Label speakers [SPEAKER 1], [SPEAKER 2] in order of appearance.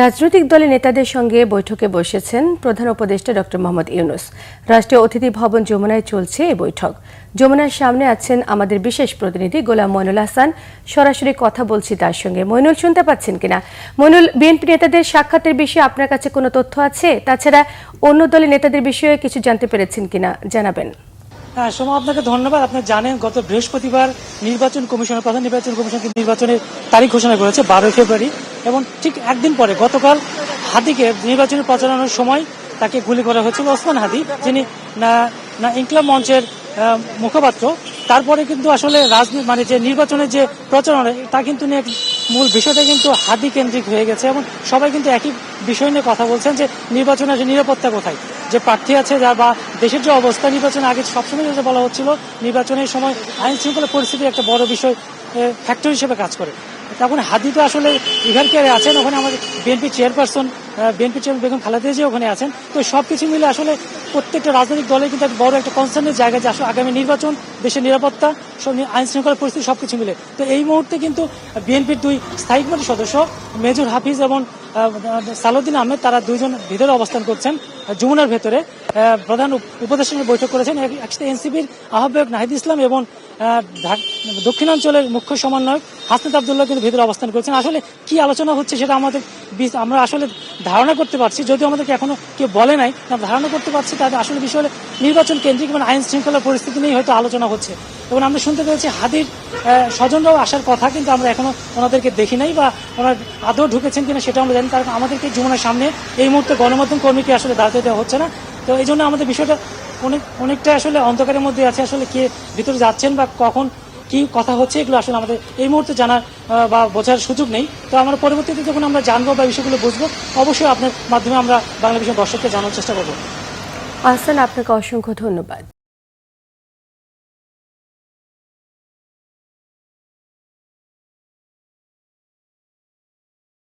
[SPEAKER 1] রাজনৈতিক দলের নেতাদের সঙ্গে বৈঠকে বসেছেন প্রধান উপদেষ্টা ডক্টর মোহাম্মদ ইউনূস। রাষ্ট্রীয় অতিথি ভবন যমুনায় চলছে এই বৈঠক। যমুনার সামনে আছেন আমাদের বিশেষ প্রতিনিধি গোলাম মইনুল হাসান। সরাসরি কথা বলছি তার সঙ্গে। মইনুল, শুনতে পাচ্ছেন কিনা? মইনুল, বিএনপি নেতাদের সাক্ষাতের বিষয়ে আপনার কাছে কোনো তথ্য আছে? তাছাড়া অন্য দলের নেতাদের বিষয়ে কিছু জানতে পেরেছেন কিনা জানাবেন।
[SPEAKER 2] হ্যাঁ সোমা, আপনাকে ধন্যবাদ। আপনি জানেন গত বৃহস্পতিবার নির্বাচন কমিশনের প্রধান নির্বাচন কমিশন নির্বাচনের তারিখ ঘোষণা করেছে 12 ফেব্রুয়ারি, এবং ঠিক একদিন পরে গতকাল হাদিকে নির্বাচনের প্রচারণার সময় তাকে গুলি করা হয়েছিল। ওসমান হাদি, যিনি না ইনকিলাব মঞ্চের মুখপাত্র, তারপরে কিন্তু আসলে মানে যে নির্বাচনের যে প্রচারণা তা কিন্তু নিয়ে মূল বিষয়টা কিন্তু হাদি কেন্দ্রিক হয়ে গেছে, এবং সবাই কিন্তু একই বিষয় নিয়ে কথা বলছেন যে নির্বাচনের নিরাপত্তা কোথায়, যে প্রার্থী আছে যা বা দেশের যে অবস্থা। নির্বাচনের আগে সবসময় যেটা বলা হচ্ছিল নির্বাচনের সময় আইন শৃঙ্খলা পরিস্থিতির একটা বড় বিষয় ফ্যাক্টর হিসেবে কাজ করে। তখন হাদি তো আসলে ইভার কেয়ারে আছেন, ওখানে আমাদের বিএনপি চেয়ারপারসন বেগম খালেদা জিয়া ওখানে আছেন। তো সবকিছু মিলে আসলে প্রত্যেকটা রাজনৈতিক দলে কিন্তু বড় একটা কনসার্নের জায়গা যে আসলে আগামী নির্বাচন, দেশের নিরাপত্তা, আইন শৃঙ্খলা পরিস্থিতি সবকিছু মিলে। তো এই মুহূর্তে কিন্তু বিএনপির দুই স্থায়ী কমিটির সদস্য মেজর হাফিজ এবং সালাউদ্দিন আহমেদ, তারা দুইজন ভিতরে অবস্থান করছেন যমুনার ভেতরে। প্রধান উপদেষ্টার সঙ্গে বৈঠক করেছেন। একসাথে এনসিপির আহ্বায়ক নাহিদ ইসলাম এবং দক্ষিণাঞ্চলের মুখ্য সমন্বয়ক হাসনাত আবদুল্লাহ কিন্তু ভিতরে অবস্থান করেছেন। আসলে কি আলোচনা হচ্ছে সেটা আমরা আসলে ধারণা করতে পারছি, যদিও আমাদেরকে এখনো কেউ বলে নাই, ধারণা করতে পারছি তাদের আসলে বিষয় হলে নির্বাচন কেন্দ্রিক এবং আইন শৃঙ্খলার পরিস্থিতি নিয়ে হয়তো আলোচনা হচ্ছে। এবং আমরা শুনতে পেরেছি হাদির স্বজনরাও আসার কথা, কিন্তু আমরা এখনো ওনাদেরকে দেখি নাই বা ওনার আদৌ ঢুকেছেন কিনা সেটা আমরা জানি। কারণ আমাদেরকে যমুনার সামনে এই মুহূর্তে গণমাধ্যম কর্মীকে আসলে দাঁড়াতে দেওয়া হচ্ছে না। তো এই জন্য আমাদের বিষয়টা অনেকটা আসলে অন্ধকারের মধ্যে আছে। আসলে কে ভিতরে যাচ্ছেন বা কখন কি কথা হচ্ছে এগুলো আসলে আমাদের এই মুহূর্তে জানার বা বোঝার সুযোগ নেই। তো আমরা পরবর্তীতে যখন আমরা জানবো বা বিষয়গুলো বুঝবো, অবশ্যই আপনার মাধ্যমে আমরা বাংলা বিষয় দর্শককে জানার চেষ্টা করবো।
[SPEAKER 1] আহসান, আপনাকে অসংখ্য ধন্যবাদ।